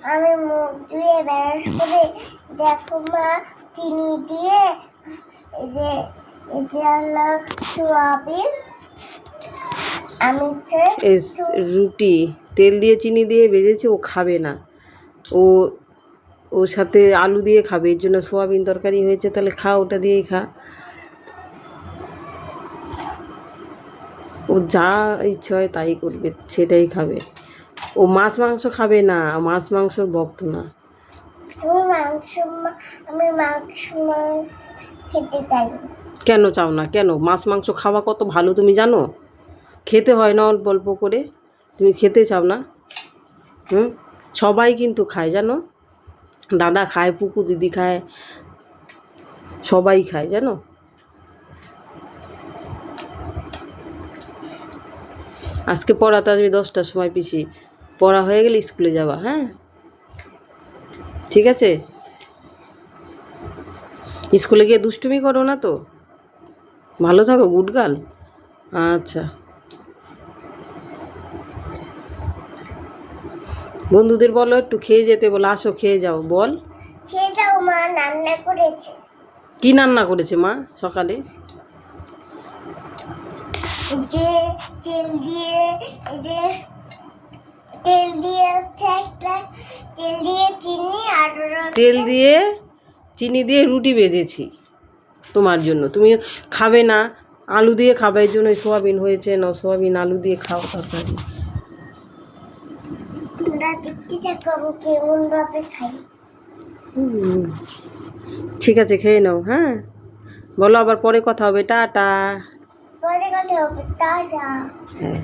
আমি মুখ ধুয়ে ব্রাশ করে দেখো মা চিনি দিয়ে এটা হলো সোয়াবিন আমি রুটি তেল দিয়ে চিনি দিয়ে ভেজেছে, ও খাবে না, ও ওর সাথে আলু দিয়ে খাবে, এর জন্য সোয়াবিন তরকারি হয়েছে। তাহলে খা, ওটা দিয়েই খা, ও যা ইচ্ছে হয় তাই করবে, সেটাই খাবে। ও মাছ মাংস খাবে না, মাছ মাংসর ভক্ত না। আমি মাংস খেতে চাই। কেন চাও না? কেন? মাছ মাংস খাওয়া কত ভালো তুমি জানো? খেতে হয় না অল্প অল্প করে? তুমি খেতে চাও না? সবাই কিন্তু খায় জানো, দাদা খায়, পুকু দিদি খায়, সবাই খায় জানো। আজকে পড়াতে আসবে 10টার সময় পিসি, পড়া হয়ে গেলে স্কুলে যাবা। হ্যাঁ ঠিক আছে, স্কুলে গিয়ে দুষ্টুমি করো না তো, ভালো থাকো, গুড গার্ল। আচ্ছা, বন্ধুদের বলো একটু খেয়ে যেতে, বলো আসো খেয়ে যাও, বল। সেটাও মা রান্না করেছে। কি রান্না করেছে মা সকালে? যে তেল দিয়ে তেল দিয়ে চিনি আর তেল দিয়ে চিনি দিয়ে রুটি ভেজেছি তোমার জন্য, তুমি খাবে না, আলু দিয়ে খাবে, এর জন্য সোয়াবিন হয়েছে। না, সোয়াবিন আলু দিয়ে খাও তরকারি। কেমন ভাবে খাই। ঠিক আছে, খেয়ে নাও। হ্যাঁ বলো, আবার পরে কথা হবে, টাটা। পরে কথা হবে, টাটা। হ্যাঁ।